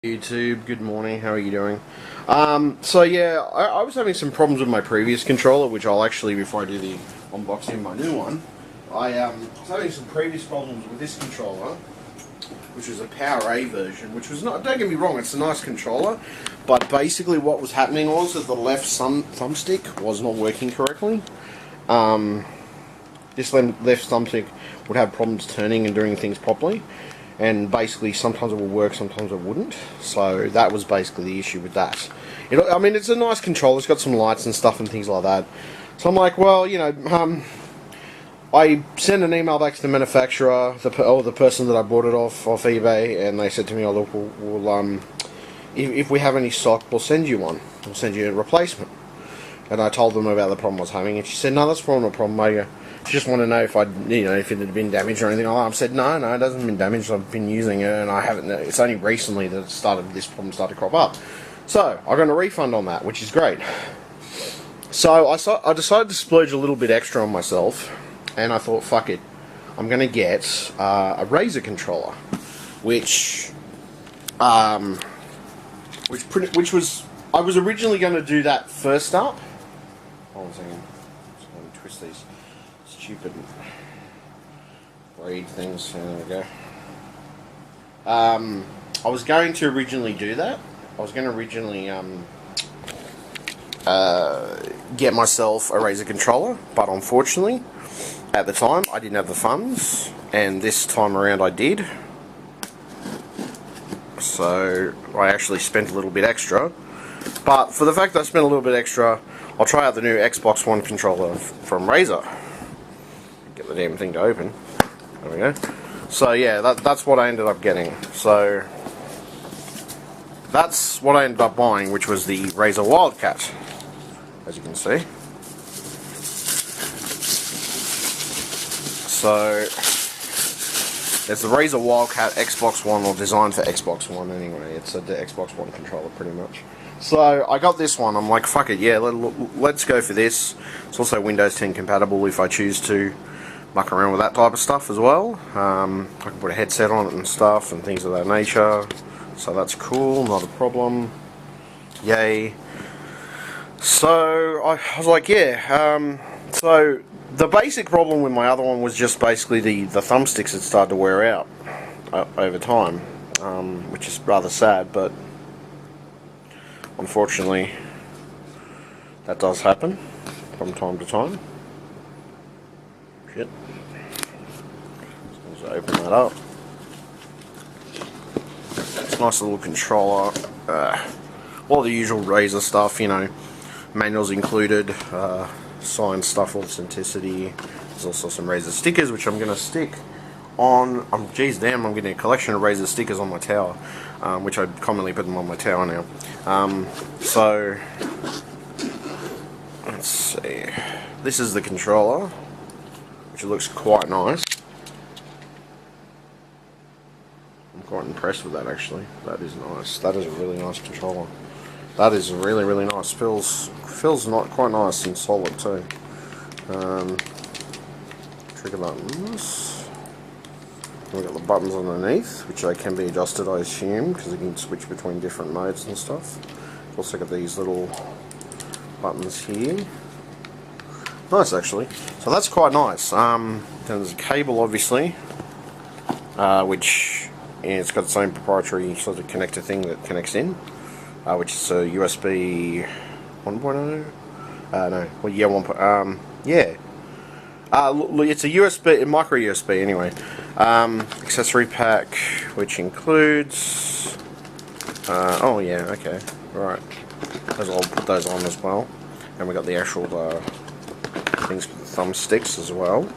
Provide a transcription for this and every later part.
YouTube, good morning, how are you doing? So yeah, I was having some problems with my previous controller, which I'll actually, before I do the unboxing of my new one, I was having some previous problems with this controller, which was a Power A version, which was not, don't get me wrong, it's a nice controller, but basically what was happening was that the left thumbstick was not working correctly. This left thumbstick would have problems turning and doing things properly. And basically, sometimes it would work, sometimes it wouldn't. So that was basically the issue with that. I mean, it's a nice controller. It's got some lights and stuff and things like that. So I'm like, well, I sent an email back to the manufacturer, the person that I bought it off eBay, and they said to me, "Oh, look, if we have any stock, we'll send you one. We'll send you a replacement." And I told them about the problem I was having, and she said, "No, that's not a problem. She just want to know if if it had been damaged or anything." I said, no, it hasn't been damaged. I've been using it, and I haven't. It's only recently that this problem started to crop up. So I got a refund on that, which is great. So I decided to splurge a little bit extra on myself, and I thought, fuck it, I'm going to get a Razer controller, which I was originally going to do that first up. Hold on a second. Just going to twist these stupid braid things. There we go. I was going to originally do that. I was going to originally get myself a Razer controller, but unfortunately, at the time, I didn't have the funds, and this time around I did. So I actually spent a little bit extra. But for the fact that I spent a little bit extra, I'll try out the new Xbox One controller from Razer. Get the damn thing to open. There we go. So yeah, that's what I ended up getting. So that's what I ended up buying, which was the Razer WILDCAT, as you can see. So it's the Razer WILDCAT Xbox One, or designed for Xbox One anyway. It's the Xbox One controller pretty much. So I got this one. I'm like, fuck it, yeah, let's go for this. It's also Windows 10 compatible if I choose to muck around with that type of stuff as well. I can put a headset on it and stuff and things of that nature. So that's cool, not a problem. Yay. So I was like, yeah. So the basic problem with my other one was just basically the thumbsticks had started to wear out over time, which is rather sad, but unfortunately that does happen from time to time. Shit. Let's open that up. It's a nice little controller. All the usual Razer stuff, manuals included, sign stuff, authenticity. There's also some Razer stickers, which I'm going to stick on. Geez, damn, I'm getting a collection of Razer stickers on my tower, which I commonly put them on my tower now. So let's see. This is the controller, which looks quite nice. I'm quite impressed with that, actually. That is nice. That is a really nice controller. That is really, really nice. Feels not quite nice and solid too. Trigger buttons. We've got the buttons underneath, which they can be adjusted, I assume, because you can switch between different modes and stuff. Also got these little buttons here. Nice, actually. So that's quite nice. Then there's a cable, obviously, which it's got its own proprietary sort of connector thing that connects in, which is a USB 1.0. No, well, yeah, 1. Yeah. It's a USB, a micro USB anyway. Accessory pack, which includes. Oh yeah, okay, right. I'll put those on as well. And we got the actual things for the thumbsticks as well.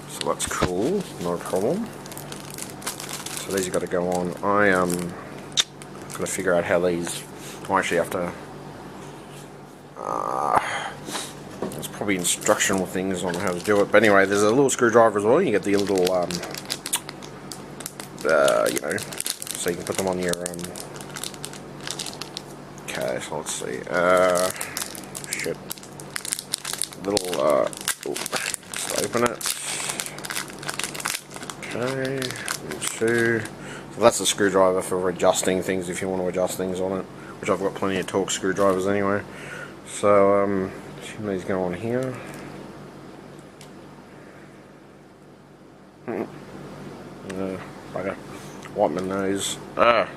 So that's cool, not a problem. So these have got to go on. Got to figure out how these. I actually have to. There's probably instructional things on how to do it, but anyway, there's a little screwdriver as well. You get the little, so you can put them on your. Okay, so let's see. Shit. Little. Let's open it. Okay. 2. So that's a screwdriver for adjusting things if you want to adjust things on it, which I've got plenty of Torx screwdrivers anyway. So these go on here. Bugger. Wipe my nose. Son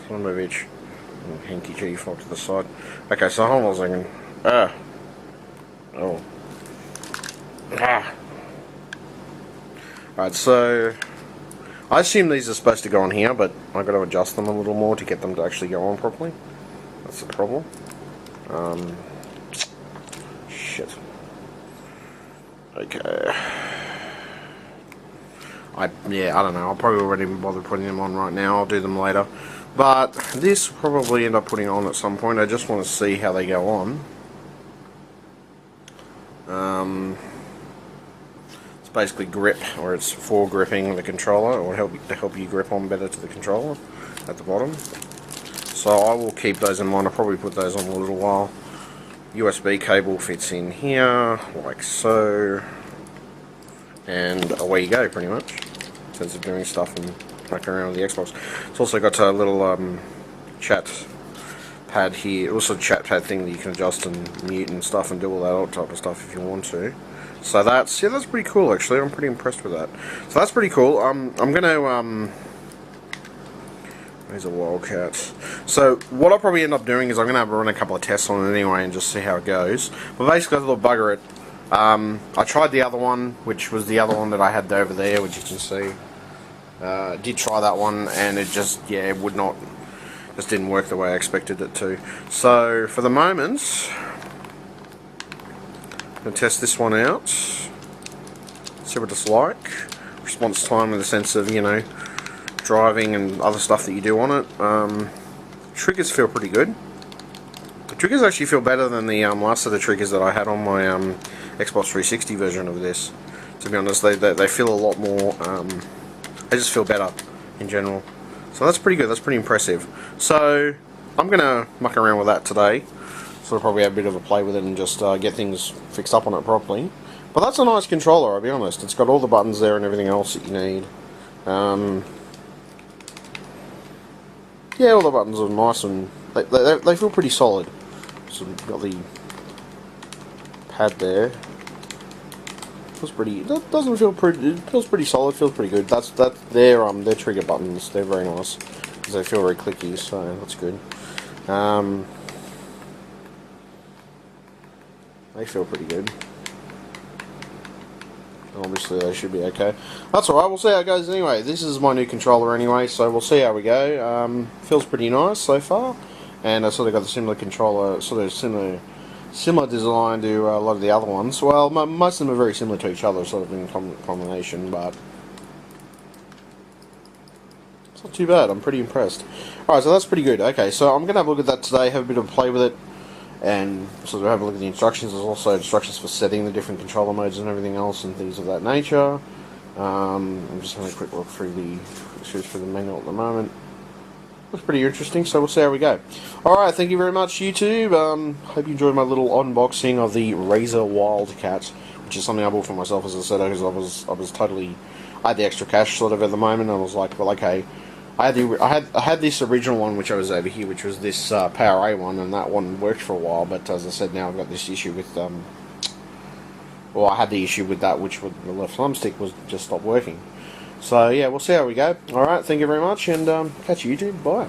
of a bitch. Hanky chief off to the side. Okay, so hold on a second. Oh. Alright, so I assume these are supposed to go on here, but I've got to adjust them a little more to get them to actually go on properly. That's the problem. Shit. Okay. I don't know. I'll probably already bother putting them on right now. I'll do them later. But this will probably end up putting on at some point. I just want to see how they go on. It's basically grip, or it's for gripping the controller, or to help you grip on better to the controller at the bottom. So I will keep those in mind. I'll probably put those on in a little while. USB cable fits in here, like so. And away you go, pretty much, in terms of doing stuff and mucking around with the Xbox. It's also got a little chat pad here, also a chat pad thing that you can adjust and mute and stuff and do all that type of stuff if you want to. So that's pretty cool actually. I'm pretty impressed with that. So that's pretty cool. I'm gonna there's a WILDCAT. So what I'll probably end up doing is I'm gonna run a couple of tests on it anyway and just see how it goes. But basically I thought bugger it. I tried the other one, which was the other one that I had over there, which you can see. Did try that one, and it just, it would not, just didn't work the way I expected it to. So, for the moment, I'm going to test this one out, see what it's like. Response time in the sense of, driving and other stuff that you do on it. Triggers feel pretty good. The triggers actually feel better than the last of the triggers that I had on my Xbox 360 version of this. To be honest, they feel a lot more, they just feel better in general. So that's pretty good, that's pretty impressive. So I'm going to muck around with that today. So I'll probably have a bit of a play with it and just get things fixed up on it properly. But that's a nice controller, I'll be honest. It's got all the buttons there and everything else that you need. Yeah, all the buttons are nice and they feel pretty solid. So we've got the pad there. Feels pretty. That doesn't feel pretty. It feels pretty solid. Feels pretty good. That's their trigger buttons. They're very nice because they feel very clicky. So that's good. They feel pretty good. Obviously they should be okay. That's alright. We'll see how it goes anyway. This is my new controller anyway, so we'll see how we go. Feels pretty nice so far. And I sort of got the similar controller, sort of similar design to a lot of the other ones. Well, most of them are very similar to each other, sort of in combination, but it's not too bad. I'm pretty impressed. Alright, so that's pretty good. Okay, so I'm going to have a look at that today, have a bit of a play with it, and sort of have a look at the instructions. There's also instructions for setting the different controller modes and everything else and things of that nature. I'm just having a quick look through the manual at the moment. Looks pretty interesting, so we'll see how we go. Alright, thank you very much, YouTube. Hope you enjoyed my little unboxing of the Razer WILDCAT, which is something I bought for myself, as I said, because I was totally, I had the extra cash sort of at the moment, and I was like, well, okay, I had this original one, which I was over here, which was this Power A one, and that one worked for a while, but as I said, now I've got this issue with, well, I had the issue with that, which with the left thumbstick was just stopped working. So yeah, we'll see how we go. Alright, thank you very much, and catch you YouTube. Bye.